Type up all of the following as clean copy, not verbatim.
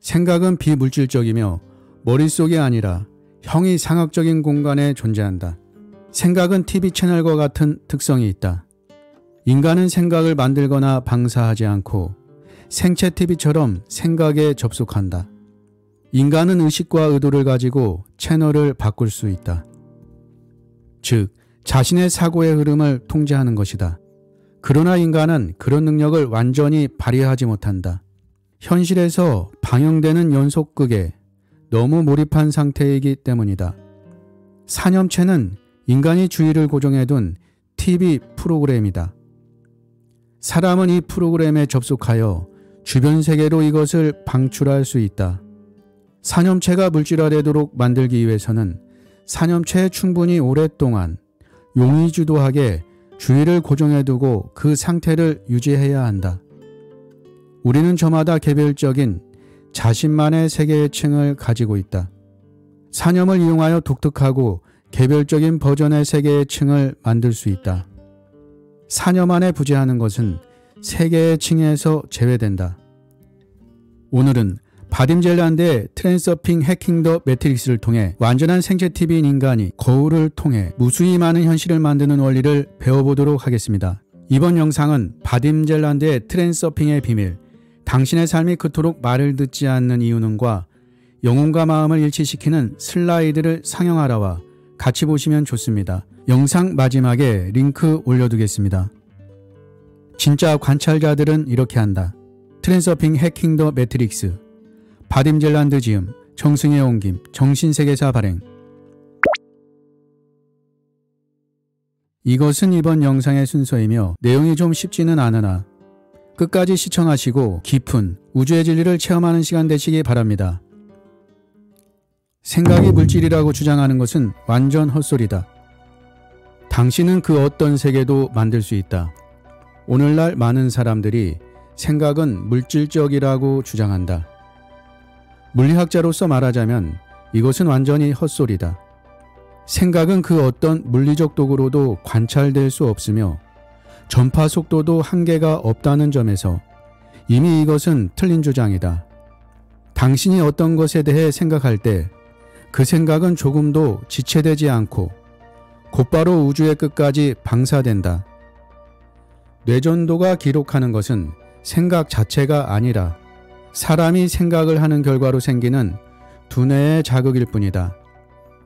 생각은 비물질적이며 머릿속이 아니라 형이상학적인 공간에 존재한다. 생각은 TV 채널과 같은 특성이 있다. 인간은 생각을 만들거나 방사하지 않고 생체 TV처럼 생각에 접속한다. 인간은 의식과 의도를 가지고 채널을 바꿀 수 있다. 즉, 자신의 사고의 흐름을 통제하는 것이다. 그러나 인간은 그런 능력을 완전히 발휘하지 못한다. 현실에서 방영되는 연속극에 너무 몰입한 상태이기 때문이다. 사념체는 인간이 주의를 고정해둔 TV 프로그램이다. 사람은 이 프로그램에 접속하여 주변 세계로 이것을 방출할 수 있다. 사념체가 물질화되도록 만들기 위해서는 사념체에 충분히 오랫동안 용의주도하게 주의를 고정해두고 그 상태를 유지해야 한다. 우리는 저마다 개별적인 자신만의 세계의 층을 가지고 있다. 사념을 이용하여 독특하고 개별적인 버전의 세계의 층을 만들 수 있다. 사념 안에 부재하는 것은 세계의 층에서 제외된다. 오늘은 바딤 젤란드의 트랜서핑 해킹 더 매트릭스를 통해 완전한 생체 TV인 인간이 거울을 통해 무수히 많은 현실을 만드는 원리를 배워보도록 하겠습니다. 이번 영상은 바딤 젤란드의 트랜서핑의 비밀, 당신의 삶이 그토록 말을 듣지 않는 이유는과 영혼과 마음을 일치시키는 슬라이드를 상영하라와 같이 보시면 좋습니다. 영상 마지막에 링크 올려두겠습니다. 진짜 관찰자들은 이렇게 한다. 트랜서핑 해킹 더 매트릭스, 바딤 젤란드 지음, 정승의 옮김, 정신세계사 발행. 이것은 이번 영상의 순서이며 내용이 좀 쉽지는 않으나 끝까지 시청하시고 깊은 우주의 진리를 체험하는 시간 되시기 바랍니다. 생각이 물질이라고 주장하는 것은 완전 헛소리다. 당신은 그 어떤 세계도 만들 수 있다. 오늘날 많은 사람들이 생각은 물질적이라고 주장한다. 물리학자로서 말하자면 이것은 완전히 헛소리다. 생각은 그 어떤 물리적 도구로도 관찰될 수 없으며 전파 속도도 한계가 없다는 점에서 이미 이것은 틀린 주장이다. 당신이 어떤 것에 대해 생각할 때 그 생각은 조금도 지체되지 않고 곧바로 우주의 끝까지 방사된다. 뇌전도가 기록하는 것은 생각 자체가 아니라 사람이 생각을 하는 결과로 생기는 두뇌의 자극일 뿐이다.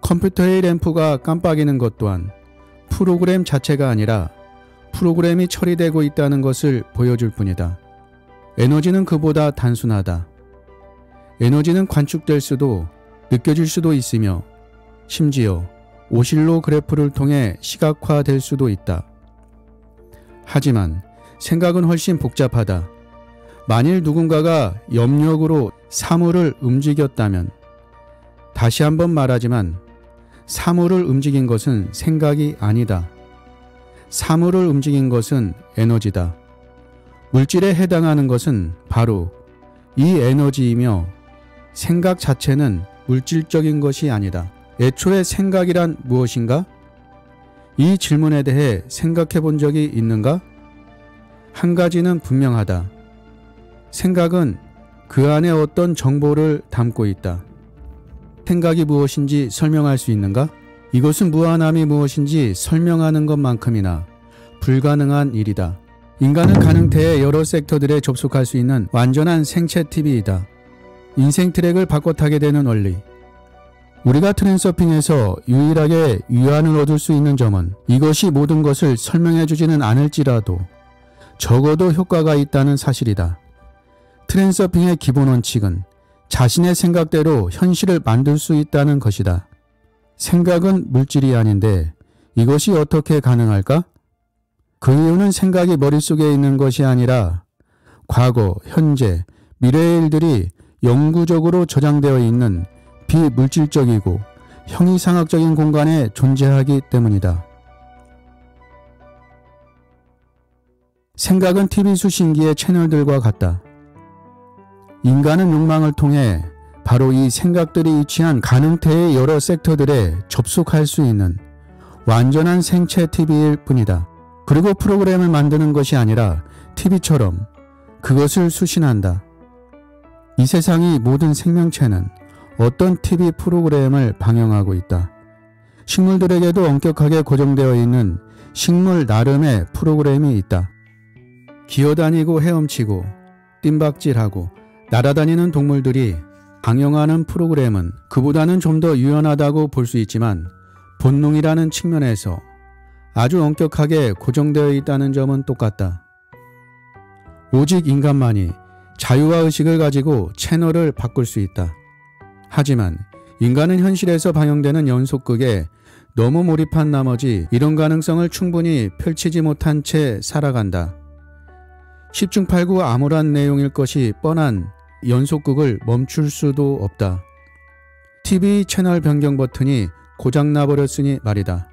컴퓨터의 램프가 깜빡이는 것 또한 프로그램 자체가 아니라 프로그램이 처리되고 있다는 것을 보여줄 뿐이다. 에너지는 그보다 단순하다. 에너지는 관측될 수도 느껴질 수도 있으며 심지어 오실로 그래프를 통해 시각화될 수도 있다. 하지만 생각은 훨씬 복잡하다. 만일 누군가가 염력으로 사물을 움직였다면, 다시 한번 말하지만 사물을 움직인 것은 생각이 아니다. 사물을 움직인 것은 에너지다. 물질에 해당하는 것은 바로 이 에너지이며 생각 자체는 물질적인 것이 아니다. 애초에 생각이란 무엇인가? 이 질문에 대해 생각해 본 적이 있는가? 한 가지는 분명하다. 생각은 그 안에 어떤 정보를 담고 있다. 생각이 무엇인지 설명할 수 있는가? 이것은 무한함이 무엇인지 설명하는 것만큼이나 불가능한 일이다. 인간은 가능태의 여러 섹터들에 접속할 수 있는 완전한 생체 TV이다. 인생 트랙을 바꿔 타게 되는 원리. 우리가 트랜서핑에서 유일하게 위안을 얻을 수 있는 점은 이것이 모든 것을 설명해 주지는 않을지라도 적어도 효과가 있다는 사실이다. 트랜서핑의 기본 원칙은 자신의 생각대로 현실을 만들 수 있다는 것이다. 생각은 물질이 아닌데 이것이 어떻게 가능할까? 그 이유는 생각이 머릿속에 있는 것이 아니라 과거, 현재, 미래의 일들이 영구적으로 저장되어 있는 비물질적이고 형이상학적인 공간에 존재하기 때문이다. 생각은 TV 수신기의 채널들과 같다. 인간은 욕망을 통해 바로 이 생각들이 위치한 가능태의 여러 섹터들에 접속할 수 있는 완전한 생체 TV일 뿐이다. 그리고 프로그램을 만드는 것이 아니라 TV처럼 그것을 수신한다. 이 세상의 모든 생명체는 어떤 TV 프로그램을 방영하고 있다. 식물들에게도 엄격하게 고정되어 있는 식물 나름의 프로그램이 있다. 기어다니고 헤엄치고 뜀박질하고 날아다니는 동물들이 방영하는 프로그램은 그보다는 좀 더 유연하다고 볼 수 있지만 본능이라는 측면에서 아주 엄격하게 고정되어 있다는 점은 똑같다. 오직 인간만이 자유와 의식을 가지고 채널을 바꿀 수 있다. 하지만 인간은 현실에서 방영되는 연속극에 너무 몰입한 나머지 이런 가능성을 충분히 펼치지 못한 채 살아간다. 10중 8구 암울한 내용일 것이 뻔한 연속극을 멈출 수도 없다. TV 채널 변경 버튼이 고장나버렸으니 말이다.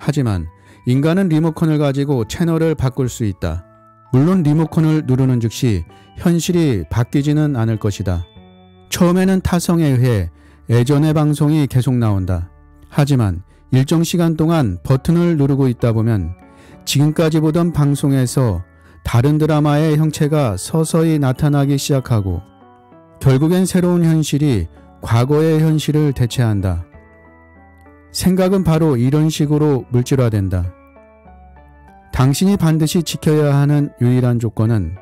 하지만 인간은 리모컨을 가지고 채널을 바꿀 수 있다. 물론 리모컨을 누르는 즉시 현실이 바뀌지는 않을 것이다. 처음에는 타성에 의해 예전의 방송이 계속 나온다. 하지만 일정 시간 동안 버튼을 누르고 있다 보면 지금까지 보던 방송에서 다른 드라마의 형체가 서서히 나타나기 시작하고 결국엔 새로운 현실이 과거의 현실을 대체한다. 생각은 바로 이런 식으로 물질화된다. 당신이 반드시 지켜야 하는 유일한 조건은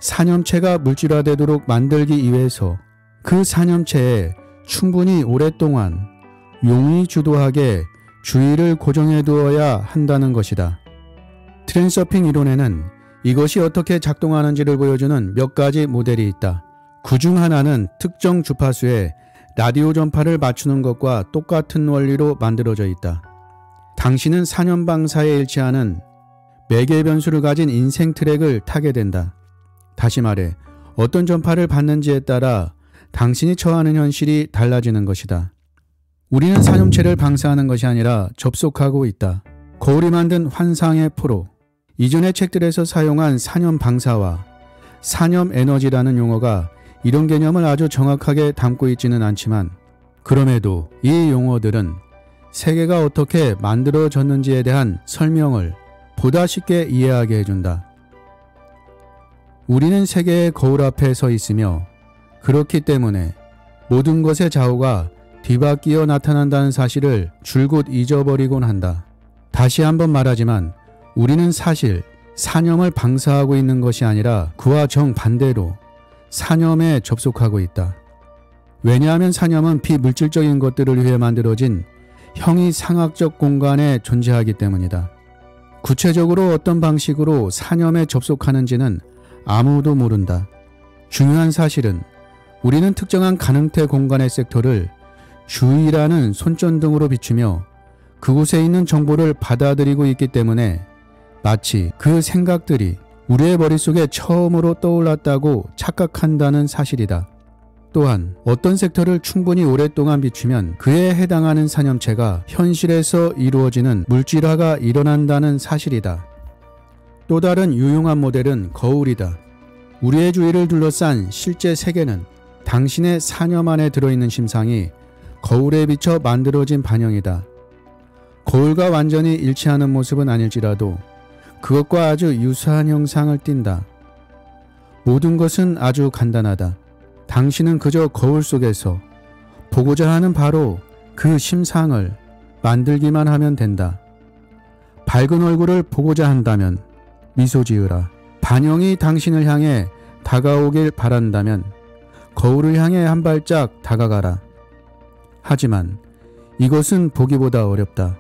사념체가 물질화되도록 만들기 위해서 그 사념체에 충분히 오랫동안 용이 주도하게 주의를 고정해 두어야 한다는 것이다. 트랜서핑 이론에는 이것이 어떻게 작동하는지를 보여주는 몇 가지 모델이 있다. 그중 하나는 특정 주파수에 라디오 전파를 맞추는 것과 똑같은 원리로 만들어져 있다. 당신은 사념방사에 일치하는 매개 변수를 가진 인생 트랙을 타게 된다. 다시 말해 어떤 전파를 받는지에 따라 당신이 처하는 현실이 달라지는 것이다. 우리는 사념체를 방사하는 것이 아니라 접속하고 있다. 거울이 만든 환상의 포로. 이전의 책들에서 사용한 사념 방사와 사념 에너지라는 용어가 이런 개념을 아주 정확하게 담고 있지는 않지만 그럼에도 이 용어들은 세계가 어떻게 만들어졌는지에 대한 설명을 보다 쉽게 이해하게 해준다. 우리는 세계의 거울 앞에 서 있으며 그렇기 때문에 모든 것의 좌우가 뒤바뀌어 나타난다는 사실을 줄곧 잊어버리곤 한다. 다시 한번 말하지만 우리는 사실 사념을 방사하고 있는 것이 아니라 그와 정반대로 사념에 접속하고 있다. 왜냐하면 사념은 비물질적인 것들을 위해 만들어진 형이상학적 공간에 존재하기 때문이다. 구체적으로 어떤 방식으로 사념에 접속하는지는 아무도 모른다. 중요한 사실은 우리는 특정한 가능태 공간의 섹터를 주의라는 손전등으로 비추며 그곳에 있는 정보를 받아들이고 있기 때문에 마치 그 생각들이 우리의 머릿속에 처음으로 떠올랐다고 착각한다는 사실이다. 또한 어떤 섹터를 충분히 오랫동안 비추면 그에 해당하는 사념체가 현실에서 이루어지는 물질화가 일어난다는 사실이다. 또 다른 유용한 모델은 거울이다. 우리의 주위를 둘러싼 실제 세계는 당신의 사념 안에 들어있는 심상이 거울에 비쳐 만들어진 반영이다. 거울과 완전히 일치하는 모습은 아닐지라도 그것과 아주 유사한 형상을 띈다. 모든 것은 아주 간단하다. 당신은 그저 거울 속에서 보고자 하는 바로 그 심상을 만들기만 하면 된다. 밝은 얼굴을 보고자 한다면 미소 지으라. 반영이 당신을 향해 다가오길 바란다면 거울을 향해 한 발짝 다가가라. 하지만 이것은 보기보다 어렵다.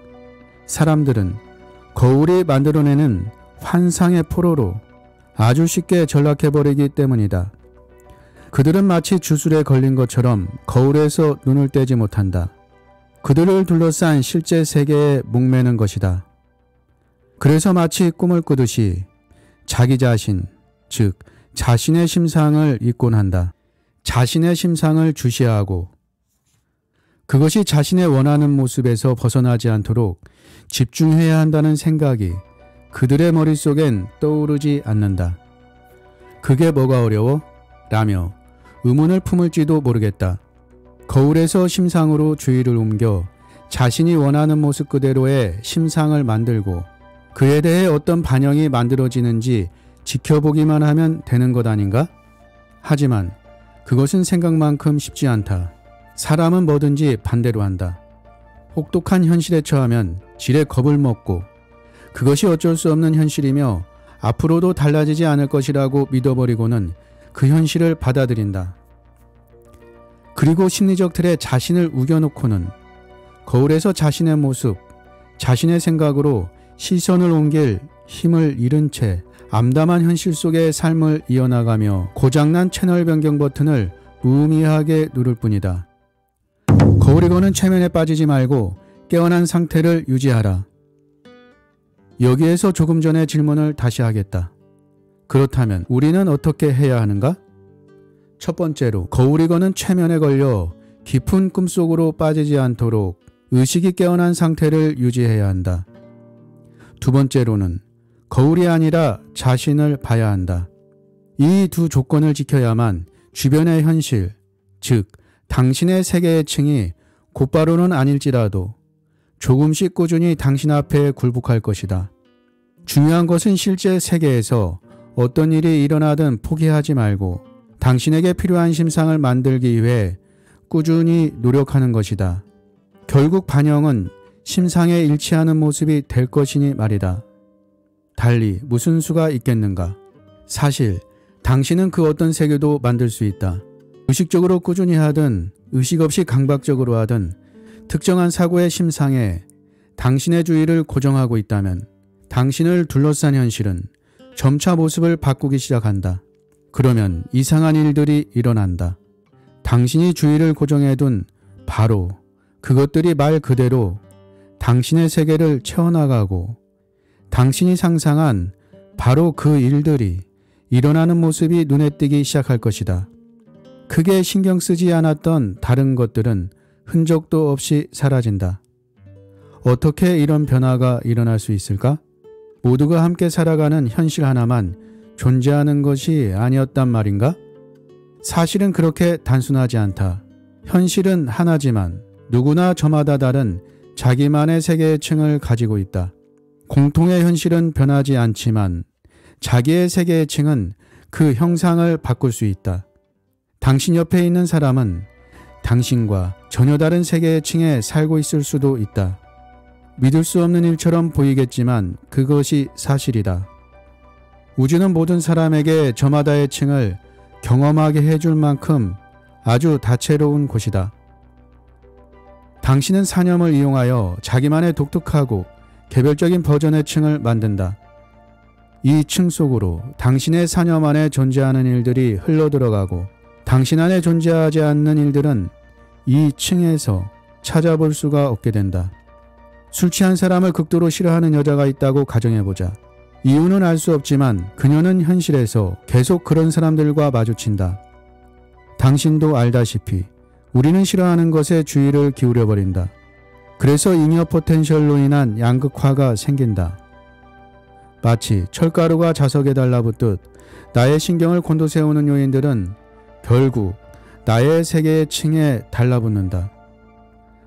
사람들은 거울이 만들어내는 환상의 포로로 아주 쉽게 전락해버리기 때문이다. 그들은 마치 주술에 걸린 것처럼 거울에서 눈을 떼지 못한다. 그들을 둘러싼 실제 세계에 목매는 것이다. 그래서 마치 꿈을 꾸듯이 자기 자신, 즉 자신의 심상을 잊곤 한다. 자신의 심상을 주시하고 그것이 자신의 원하는 모습에서 벗어나지 않도록 집중해야 한다는 생각이 그들의 머릿속엔 떠오르지 않는다. 그게 뭐가 어려워? 라며 의문을 품을지도 모르겠다. 거울에서 심상으로 주의를 옮겨 자신이 원하는 모습 그대로의 심상을 만들고 그에 대해 어떤 반영이 만들어지는지 지켜보기만 하면 되는 것 아닌가? 하지만 그것은 생각만큼 쉽지 않다. 사람은 뭐든지 반대로 한다. 혹독한 현실에 처하면 지레 겁을 먹고 그것이 어쩔 수 없는 현실이며 앞으로도 달라지지 않을 것이라고 믿어버리고는 그 현실을 받아들인다. 그리고 심리적 틀에 자신을 우겨놓고는 거울에서 자신의 모습, 자신의 생각으로 시선을 옮길 힘을 잃은 채 암담한 현실 속의 삶을 이어나가며 고장난 채널 변경 버튼을 무의미하게 누를 뿐이다. 거울이 거는 최면에 빠지지 말고 깨어난 상태를 유지하라. 여기에서 조금 전의 질문을 다시 하겠다. 그렇다면 우리는 어떻게 해야 하는가? 첫 번째로 거울이 거는 최면에 걸려 깊은 꿈속으로 빠지지 않도록 의식이 깨어난 상태를 유지해야 한다. 두 번째로는 거울이 아니라 자신을 봐야 한다. 이 두 조건을 지켜야만 주변의 현실, 즉 당신의 세계의 층이 곧바로는 아닐지라도 조금씩 꾸준히 당신 앞에 굴복할 것이다. 중요한 것은 실제 세계에서 어떤 일이 일어나든 포기하지 말고 당신에게 필요한 심상을 만들기 위해 꾸준히 노력하는 것이다. 결국 반영은 심상에 일치하는 모습이 될 것이니 말이다. 달리 무슨 수가 있겠는가? 사실 당신은 그 어떤 세계도 만들 수 있다. 의식적으로 꾸준히 하든 의식 없이 강박적으로 하든 특정한 사고의 심상에 당신의 주의를 고정하고 있다면 당신을 둘러싼 현실은 점차 모습을 바꾸기 시작한다. 그러면 이상한 일들이 일어난다. 당신이 주의를 고정해둔 바로 그것들이 말 그대로 당신의 세계를 채워나가고 당신이 상상한 바로 그 일들이 일어나는 모습이 눈에 띄기 시작할 것이다. 크게 신경 쓰지 않았던 다른 것들은 흔적도 없이 사라진다. 어떻게 이런 변화가 일어날 수 있을까? 모두가 함께 살아가는 현실 하나만 존재하는 것이 아니었단 말인가? 사실은 그렇게 단순하지 않다. 현실은 하나지만 누구나 저마다 다른 자기만의 세계의 층을 가지고 있다. 공통의 현실은 변하지 않지만 자기의 세계의 층은 그 형상을 바꿀 수 있다. 당신 옆에 있는 사람은 당신과 전혀 다른 세계의 층에 살고 있을 수도 있다. 믿을 수 없는 일처럼 보이겠지만 그것이 사실이다. 우주는 모든 사람에게 저마다의 층을 경험하게 해줄 만큼 아주 다채로운 곳이다. 당신은 사념을 이용하여 자기만의 독특하고 개별적인 버전의 층을 만든다. 이 층 속으로 당신의 사념 안에 존재하는 일들이 흘러들어가고 당신 안에 존재하지 않는 일들은 이 층에서 찾아볼 수가 없게 된다. 술 취한 사람을 극도로 싫어하는 여자가 있다고 가정해보자. 이유는 알 수 없지만 그녀는 현실에서 계속 그런 사람들과 마주친다. 당신도 알다시피 우리는 싫어하는 것에 주의를 기울여버린다. 그래서 잉여 포텐셜로 인한 양극화가 생긴다. 마치 철가루가 자석에 달라붙듯 나의 신경을 곤두세우는 요인들은 결국 나의 세계의 층에 달라붙는다.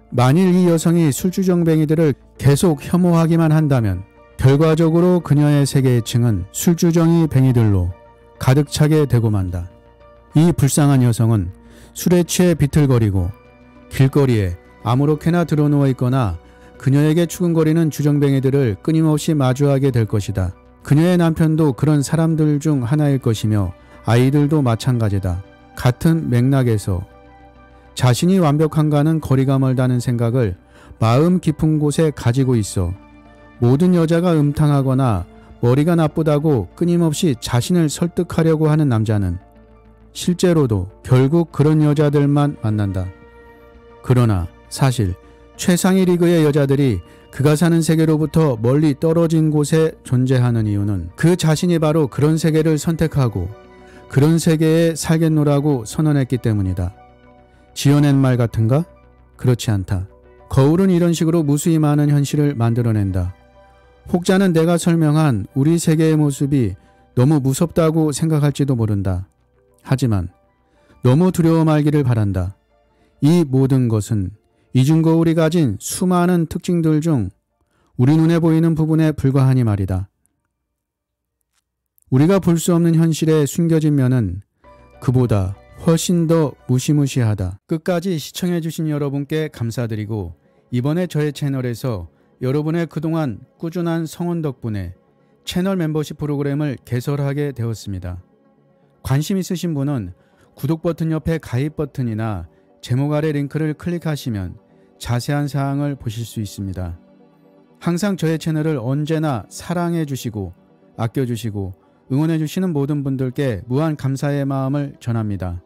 만일 이 여성이 술주정뱅이들을 계속 혐오하기만 한다면 결과적으로 그녀의 세계의 층은 술주정이 뱅이들로 가득 차게 되고 만다. 이 불쌍한 여성은 술에 취해 비틀거리고 길거리에 아무렇게나 드러누워 있거나 그녀에게 추근거리는 주정뱅이들을 끊임없이 마주하게 될 것이다. 그녀의 남편도 그런 사람들 중 하나일 것이며 아이들도 마찬가지다. 같은 맥락에서 자신이 완벽한가는 거리가 멀다는 생각을 마음 깊은 곳에 가지고 있어 모든 여자가 음탕하거나 머리가 나쁘다고 끊임없이 자신을 설득하려고 하는 남자는 실제로도 결국 그런 여자들만 만난다. 그러나 사실 최상위 리그의 여자들이 그가 사는 세계로부터 멀리 떨어진 곳에 존재하는 이유는 그 자신이 바로 그런 세계를 선택하고 그런 세계에 살겠노라고 선언했기 때문이다. 지어낸 말 같은가? 그렇지 않다. 거울은 이런 식으로 무수히 많은 현실을 만들어낸다. 혹자는 내가 설명한 우리 세계의 모습이 너무 무섭다고 생각할지도 모른다. 하지만 너무 두려워 말기를 바란다. 이 모든 것은 이중거울이 가진 수많은 특징들 중 우리 눈에 보이는 부분에 불과하니 말이다. 우리가 볼 수 없는 현실의 숨겨진 면은 그보다 훨씬 더 무시무시하다. 끝까지 시청해주신 여러분께 감사드리고 이번에 저의 채널에서 여러분의 그동안 꾸준한 성원 덕분에 채널 멤버십 프로그램을 개설하게 되었습니다. 관심 있으신 분은 구독 버튼 옆에 가입 버튼이나 제목 아래 링크를 클릭하시면 자세한 사항을 보실 수 있습니다. 항상 저의 채널을 언제나 사랑해 주시고 아껴 주시고 응원해 주시는 모든 분들께 무한 감사의 마음을 전합니다.